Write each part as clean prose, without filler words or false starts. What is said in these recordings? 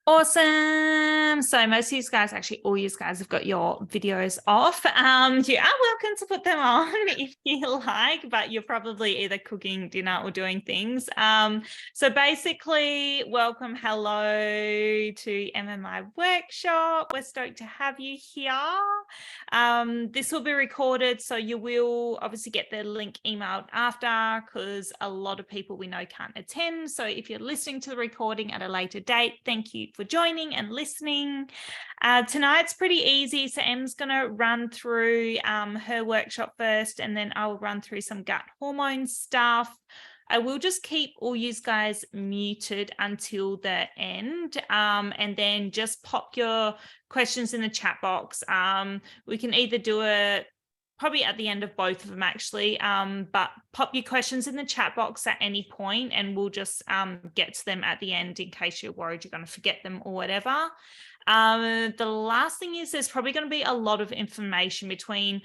Awesome. So most of you guys, actually all you guys have got your videos off. You are welcome to put them on if you like, but you're probably either cooking dinner or doing things. So basically, welcome, hello to MMI workshop. We're stoked to have you here. This will be recorded, so you will obviously get the link emailed after because a lot of people we know can't attend. So if you're listening to the recording at a later date, thank you for joining and listening. Tonight's pretty easy. So Em's going to run through her workshop first, and then I'll run through some gut hormone stuff. I will just keep all you guys muted until the end, and then just pop your questions in the chat box. We can either do it probably at the end of both of them actually, but pop your questions in the chat box at any point and we'll just get to them at the end in case you're worried you're going to forget them or whatever. The last thing is there's probably going to be a lot of information between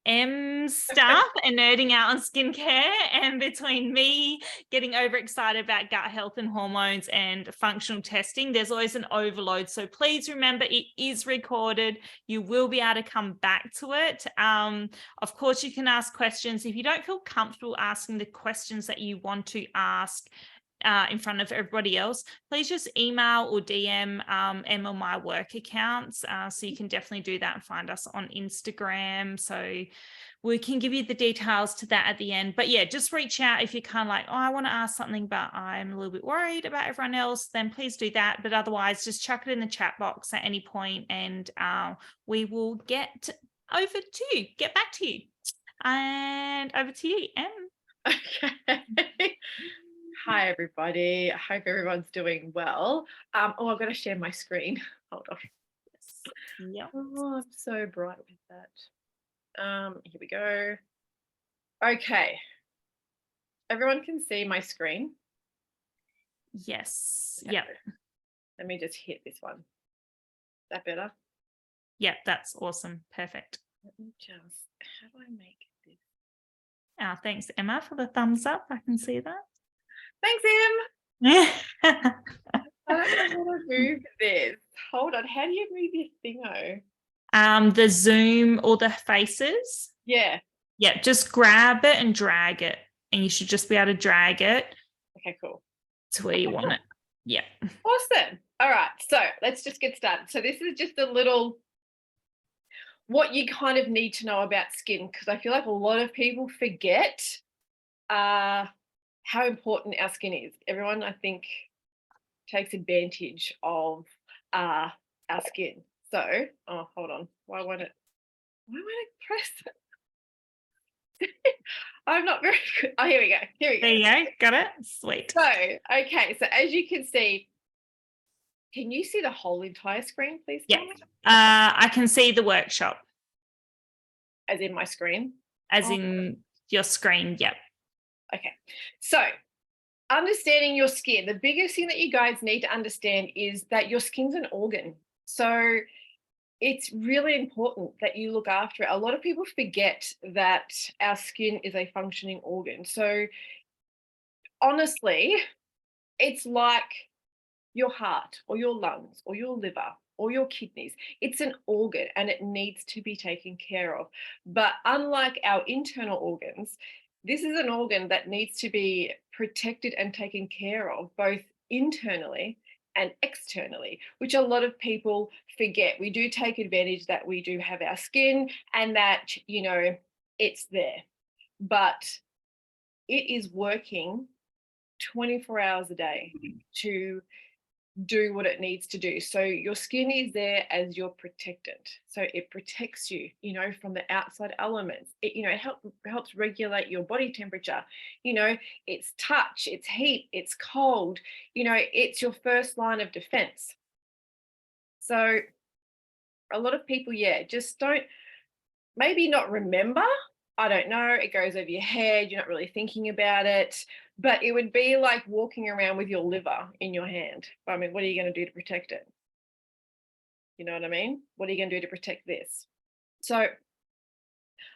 M's stuff and nerding out on skincare and between me getting overexcited about gut health and hormones and functional testing. There's always an overload. So please remember it is recorded. You will be able to come back to it. Of course, you can ask questions. If you don't feel comfortable asking the questions that you want to ask in front of everybody else, please just email or DM Emma my work accounts. So you can definitely do that and find us on Instagram. So we can give you the details to that at the end. But yeah, just reach out if you're kind of like, oh, I want to ask something, but I'm a little bit worried about everyone else, then please do that. But otherwise, just chuck it in the chat box at any point and we will get back to you. And over to you, Em. Okay. Hi, everybody. I hope everyone's doing well. I've got to share my screen. Hold on. Yes. Yep. Oh, I'm so bright with that. Here we go. Okay. Everyone can see my screen? Yes. Okay. Yep. Let me just hit this one. Is that better? Yep, that's awesome. Perfect. Let me just, how do I make this? Thanks, Emma, for the thumbs up. I can see that. Thanks, Em. I don't know how to move this. Hold on. How do you move your thingo? The zoom or the faces. Yeah. Yeah, just grab it and drag it. And you should just be able to drag it. Okay, cool. To where you want it. Yeah. Awesome. All right. So let's just get started. So this is just a little what you kind of need to know about skin, because I feel like a lot of people forget how important our skin is. Everyone, I think, takes advantage of our skin. So, oh, hold on. Why won't it press it? I'm not very good. Oh, here we go. There you go. Got it. Sweet. So, okay. So as you can see, can you see the whole entire screen, please? Yeah. I can see the workshop. As in my screen? As in your screen, yep. Okay. So understanding your skin, the biggest thing that you guys need to understand is that your skin's an organ. So it's really important that you look after it. A lot of people forget that our skin is a functioning organ. So honestly, it's like your heart or your lungs or your liver or your kidneys. It's an organ and it needs to be taken care of. But unlike our internal organs, this is an organ that needs to be protected and taken care of both internally and externally, which a lot of people forget. We do take advantage that we do have our skin and that, you know, it's there, but it is working 24 hours a day to do what it needs to do. So your skin is there as your protectant. So it protects you, you know, from the outside elements. It, you know, helps regulate your body temperature. You know, it's touch, it's heat, it's cold. You know, it's your first line of defense. So a lot of people, just don't, maybe not remember. I don't know. It goes over your head. You're not really thinking about it. But it would be like walking around with your liver in your hand. I mean, what are you going to do to protect it? You know what I mean? What are you going to do to protect this? So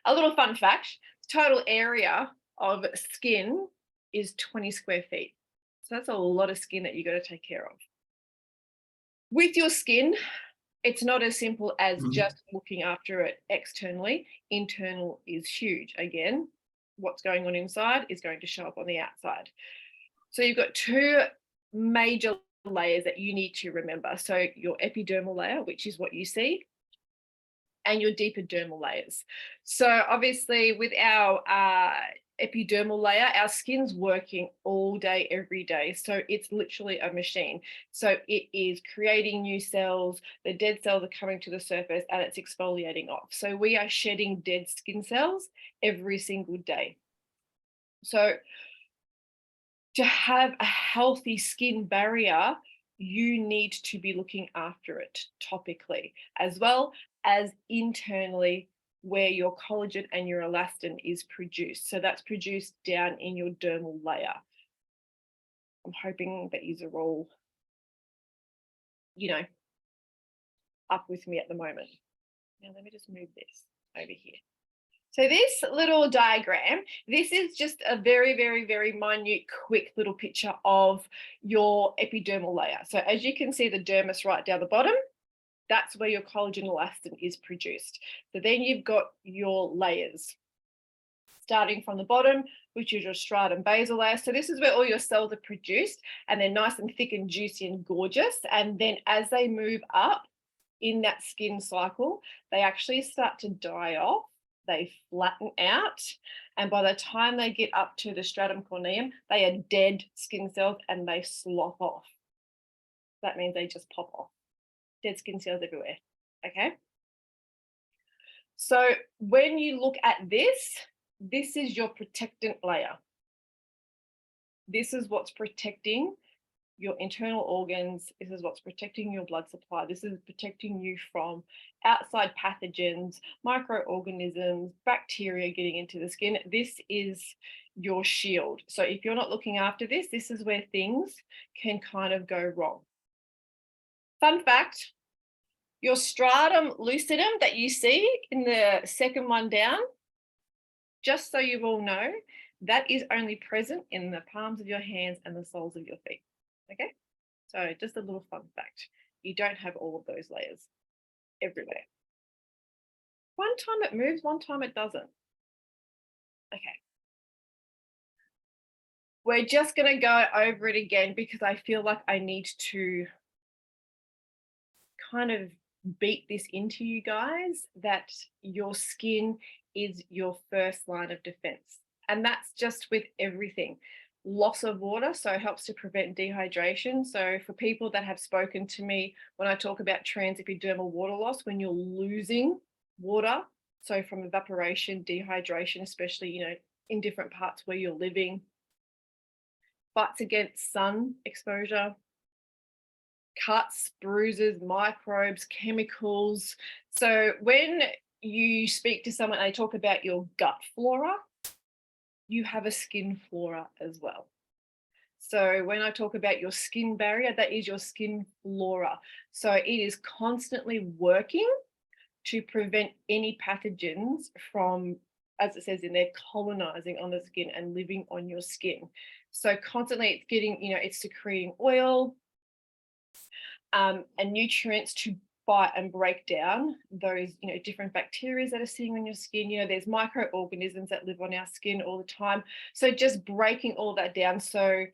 a little fun fact, total area of skin is 20 square feet. So that's a lot of skin that you got to take care of. With your skin, it's not as simple as Mhm. just looking after it externally. Internal is huge. Again, what's going on inside is going to show up on the outside. So you've got two major layers that you need to remember. So your epidermal layer, which is what you see, and your deeper dermal layers. So obviously with our epidermal layer, our skin's working all day, every day. So it's literally a machine. So it is creating new cells, the dead cells are coming to the surface and it's exfoliating off. So we are shedding dead skin cells every single day. So to have a healthy skin barrier, you need to be looking after it topically, as well as internally where your collagen and your elastin is produced. So that's produced down in your dermal layer. I'm hoping that these are all, up with me at the moment. Now let me just move this over here. So this little diagram, this is just a very, very, very minute, quick little picture of your epidermal layer. So as you can see, the dermis right down the bottom, that's where your collagen elastin is produced. So then you've got your layers, starting from the bottom, which is your stratum basal layer. So this is where all your cells are produced, and they're nice and thick and juicy and gorgeous. And then as they move up in that skin cycle, they actually start to die off. They flatten out, and by the time they get up to the stratum corneum, they are dead skin cells and they slough off. That means they just pop off. Dead skin cells everywhere, okay? So when you look at this is your protectant layer. This is what's protecting your internal organs. This is what's protecting your blood supply. This is protecting you from outside pathogens, microorganisms, bacteria getting into the skin. This is your shield. So if you're not looking after this, this is where things can kind of go wrong. Fun fact, your stratum lucidum that you see in the second one down, just so you all know, that is only present in the palms of your hands and the soles of your feet. Okay, so just a little fun fact. You don't have all of those layers everywhere. One time it moves, one time it doesn't. Okay. We're just going to go over it again because I feel like I need to kind of beat this into you guys that your skin is your first line of defense. And that's just with everything. Loss of water, so it helps to prevent dehydration. So for people that have spoken to me, when I talk about transepidermal water loss, when you're losing water, so from evaporation, dehydration, especially, in different parts where you're living, fights against sun exposure, cuts, bruises, microbes, chemicals. So when you speak to someone and they talk about your gut flora, you have a skin flora as well. So when I talk about your skin barrier, that is your skin flora. So it is constantly working to prevent any pathogens from, as it says in there, colonizing on the skin and living on your skin. So constantly it's getting, it's secreting oil and nutrients to fight and break down those, different bacteria that are sitting on your skin. There's microorganisms that live on our skin all the time. So just breaking all that down so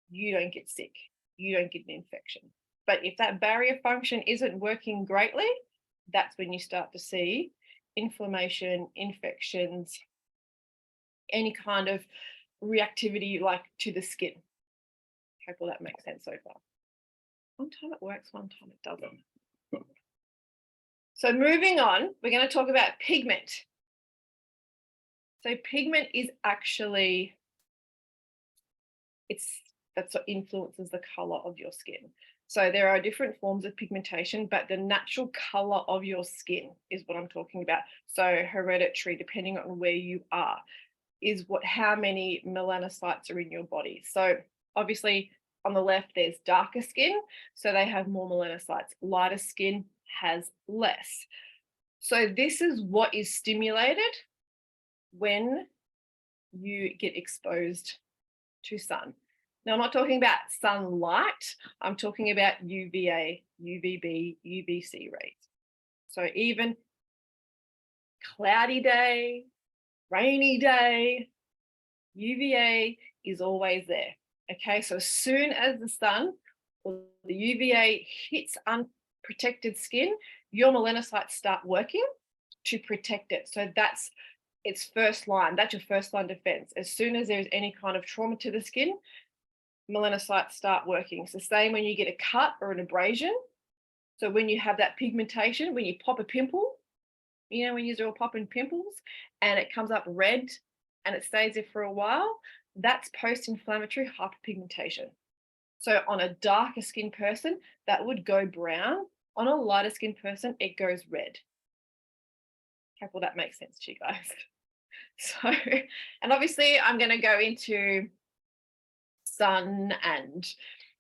you don't get sick, you don't get an infection. But if that barrier function isn't working greatly, that's when you start to see inflammation, infections, any kind of reactivity like to the skin. Hope all that makes sense so far. One time it works, one time it doesn't. So moving on, we're going to talk about pigment. So pigment is actually, that's what influences the color of your skin. So there are different forms of pigmentation, but the natural color of your skin is what I'm talking about. So hereditary, depending on where you are, is how many melanocytes are in your body. So obviously on the left, there's darker skin, so they have more melanocytes. Lighter skin has less. So this is what is stimulated when you get exposed to sun. Now, I'm not talking about sunlight. I'm talking about UVA, UVB, UVC rays. So even cloudy day, rainy day, UVA is always there. Okay, so as soon as the sun or the UVA hits unprotected skin, your melanocytes start working to protect it. So that's its first line. That's your first line defense. As soon as there's any kind of trauma to the skin, melanocytes start working. It's the same when you get a cut or an abrasion. So when you have that pigmentation, when you pop a pimple, you know, when you're all popping pimples and it comes up red and it stays there for a while, that's post-inflammatory hyperpigmentation. So on a darker skin person, that would go brown. On a lighter skin person, it goes red. Hope all that makes sense to you guys. So, and obviously I'm going to go into sun and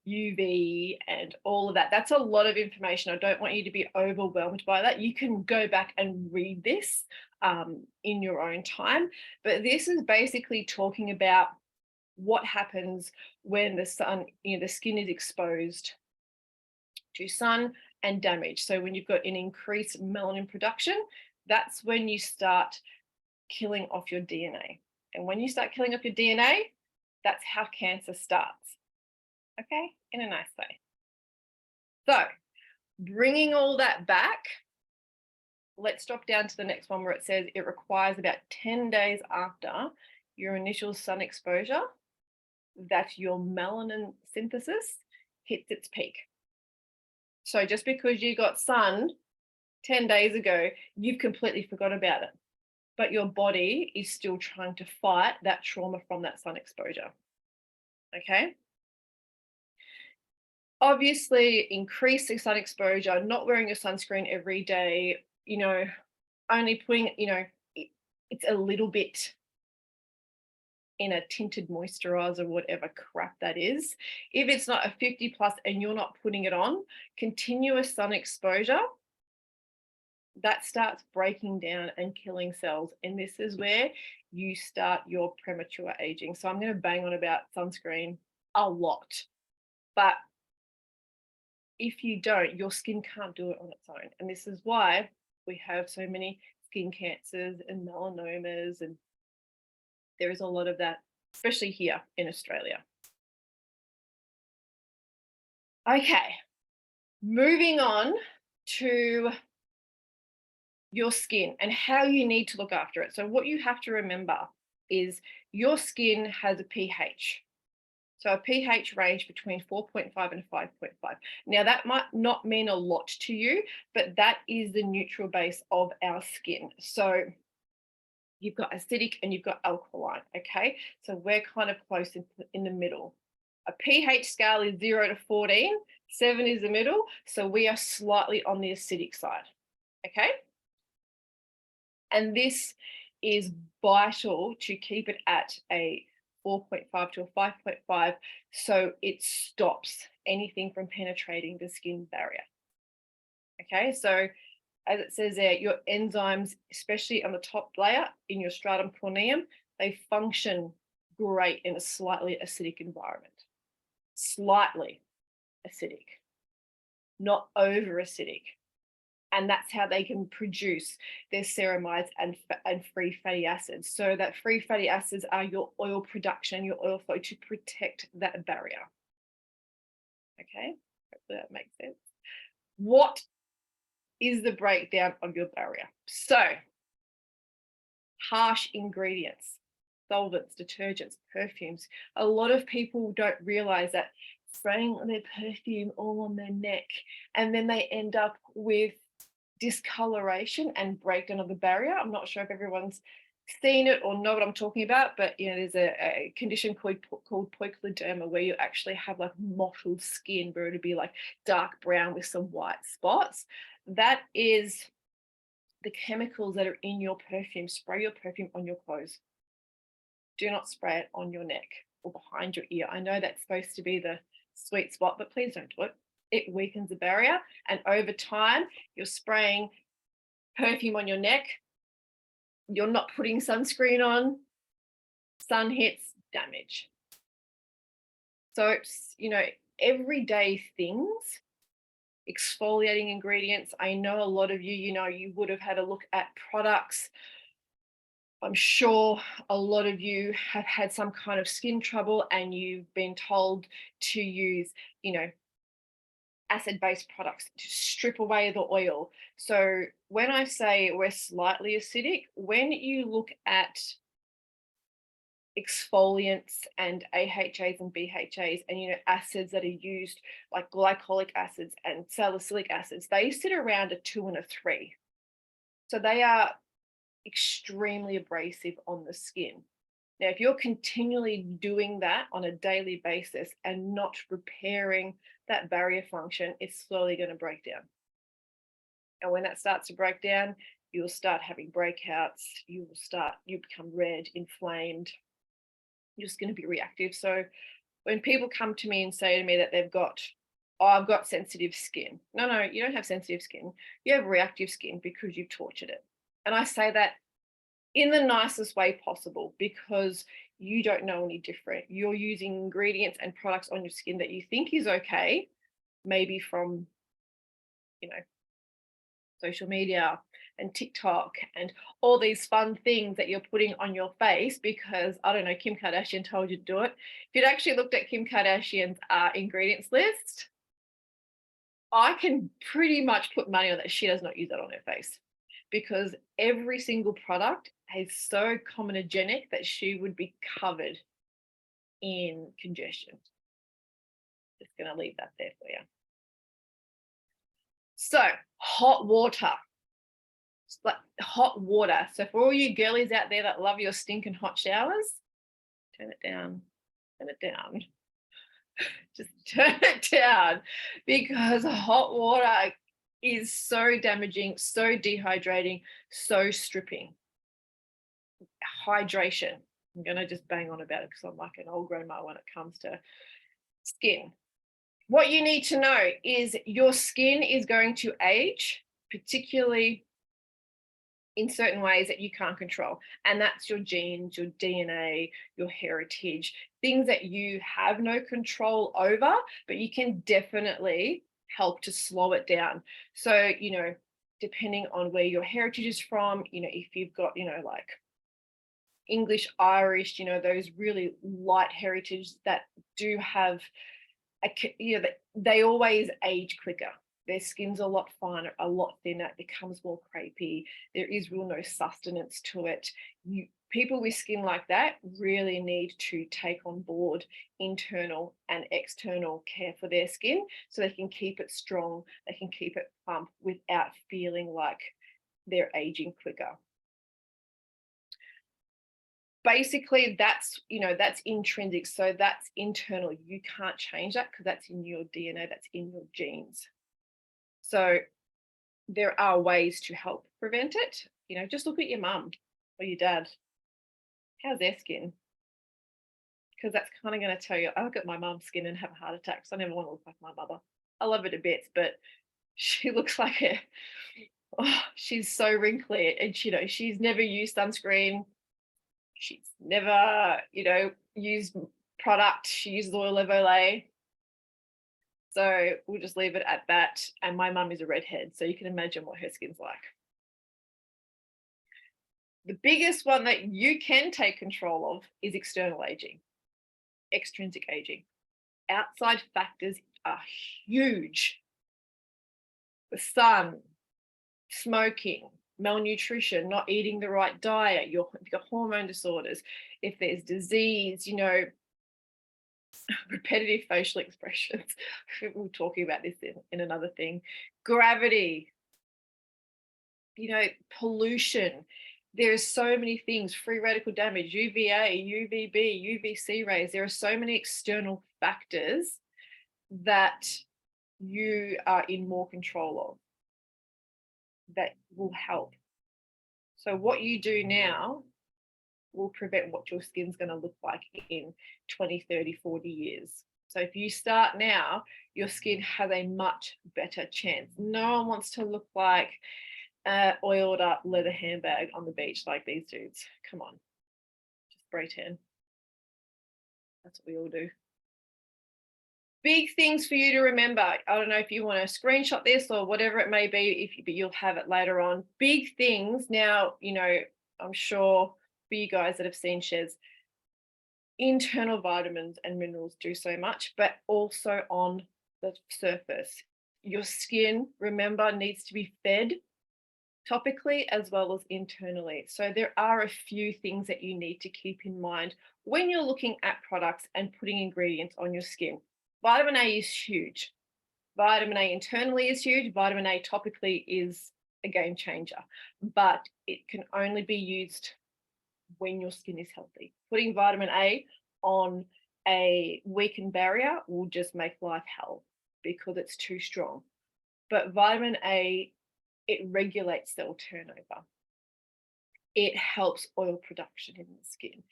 UV and all of that. That's a lot of information. I don't want you to be overwhelmed by that. You can go back and read this in your own time. But this is basically talking about what happens when the sun, you know, the skin is exposed to sun and damage. So when you've got an increased melanin production, that's when you start killing off your DNA. And when you start killing off your DNA, that's how cancer starts. Okay, in a nice way. So bringing all that back, let's drop down to the next one where it says it requires about 10 days after your initial sun exposure that your melanin synthesis hits its peak. So just because you got sun 10 days ago, you've completely forgot about it. But your body is still trying to fight that trauma from that sun exposure. Okay? Obviously, increasing sun exposure, not wearing your sunscreen every day, you know, only putting, you know, it's a little bit in a tinted moisturizer, whatever crap that is. If it's not a 50 plus and you're not putting it on, continuous sun exposure, that starts breaking down and killing cells. And this is where you start your premature aging. So I'm going to bang on about sunscreen a lot. But if you don't, your skin can't do it on its own. And this is why we have so many skin cancers and melanomas. And there is a lot of that, especially here in Australia. Okay, moving on to your skin and how you need to look after it. So what you have to remember is your skin has a pH. So a pH range between 4.5 and 5.5. Now that might not mean a lot to you, but that is the neutral base of our skin. So you've got acidic and you've got alkaline, okay? So we're kind of close in the middle. A pH scale is 0 to 14, 7 is the middle, so we are slightly on the acidic side, okay? And this is vital to keep it at a 4.5 to a 5.5 so it stops anything from penetrating the skin barrier. Okay, so as it says there, your enzymes, especially on the top layer in your stratum corneum, they function great in a slightly acidic environment. Slightly acidic, not over acidic. And that's how they can produce their ceramides and free fatty acids. So that free fatty acids are your oil production, your oil flow to protect that barrier. Okay, hopefully that makes sense. What is the breakdown of your barrier? So harsh ingredients, solvents, detergents, perfumes. A lot of people don't realize that spraying their perfume all on their neck, and then they end up with discoloration and breakdown of the barrier. I'm not sure if everyone's seen it or know what I'm talking about, but you know, there's a condition called poikiloderma where you actually have like mottled skin where it'll be like dark brown with some white spots. That is the chemicals that are in your perfume. Spray your perfume on your clothes. Do not spray it on your neck or behind your ear. I know that's supposed to be the sweet spot, but please don't do it. It weakens the barrier, and over time you're spraying perfume on your neck, you're not putting sunscreen on, sun hits, damage. So, everyday things, exfoliating ingredients. I know a lot of you, you would have had a look at products. I'm sure a lot of you have had some kind of skin trouble and you've been told to use, acid-based products to strip away the oil. So when I say we're slightly acidic, when you look at exfoliants and AHAs and BHAs and acids that are used like glycolic acids and salicylic acids, they sit around a 2 and a 3. So they are extremely abrasive on the skin. Now, if you're continually doing that on a daily basis and not repairing that barrier function, it's slowly going to break down. And when that starts to break down, you'll start having breakouts, you become red, inflamed, you're just going to be reactive. So when people come to me and say to me that I've got sensitive skin. No, you don't have sensitive skin. You have reactive skin because you've tortured it. And I say that in the nicest way possible because you don't know any different. You're using ingredients and products on your skin that you think is okay, maybe from, social media and TikTok and all these fun things that you're putting on your face because, I don't know, Kim Kardashian told you to do it. If you'd actually looked at Kim Kardashian's ingredients list, I can pretty much put money on that she does not use that on her face because every single product is so comedogenic that she would be covered in congestion. Just going to leave that there for you. So, hot water. Like hot water. So for all you girlies out there that love your stinking hot showers, turn it down. Turn it down. Just turn it down because hot water is so damaging, so dehydrating, so stripping. Hydration. I'm going to just bang on about it because I'm like an old grandma when it comes to skin. What you need to know is your skin is going to age, particularly in certain ways that you can't control. And that's your genes, your DNA, your heritage, things that you have no control over, but you can definitely help to slow it down. So, depending on where your heritage is from, if you've got, like English, Irish, those really light heritage that do have they always age quicker. Their skin's a lot finer, a lot thinner, it becomes more crepey. There is real no sustenance to it. People with skin like that really need to take on board internal and external care for their skin so they can keep it strong, they can keep it plump without feeling like they're aging quicker. Basically, that's intrinsic. So that's internal. You can't change that because that's in your DNA, that's in your genes. So there are ways to help prevent it. Just look at your mum or your dad. How's their skin? Because that's kind of going to tell you, I look at my mum's skin and have a heart attack. So I never want to look like my mother. I love her to bits, but she looks like she's so wrinkly and she's never used sunscreen. She's never, used product. She uses oil of Olay. So we'll just leave it at that. And my mum is a redhead, so you can imagine what her skin's like. The biggest one that you can take control of is external aging, extrinsic aging. Outside factors are huge. The sun, smoking, malnutrition, not eating the right diet, your hormone disorders, if there's disease, repetitive facial expressions. We're talking about this in another thing. Gravity, pollution. There's so many things, free radical damage, UVA, UVB, UVC rays. There are so many external factors that you are in more control of that will help. So what you do now will prevent what your skin's going to look like in 20, 30, 40 years. So if you start now, your skin has a much better chance. No one wants to look like an oiled up leather handbag on the beach like these dudes. Come on, just spray tan. That's what we all do. Big things for you to remember. I don't know if you want to screenshot this or whatever it may be, but you'll have it later on. Big things. Now, I'm sure for you guys that have seen Shez, internal vitamins and minerals do so much, but also on the surface. Your skin, remember, needs to be fed topically as well as internally. So there are a few things that you need to keep in mind when you're looking at products and putting ingredients on your skin. Vitamin A is huge. Vitamin A internally is huge. Vitamin A topically is a game changer, but it can only be used when your skin is healthy. Putting vitamin A on a weakened barrier will just make life hell because it's too strong. But vitamin A, it regulates cell turnover. It helps oil production in the skin.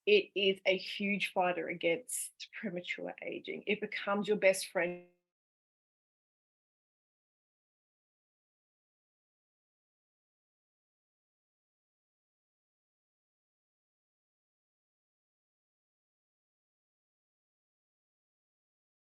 It is a huge fighter against premature aging. It becomes your best friend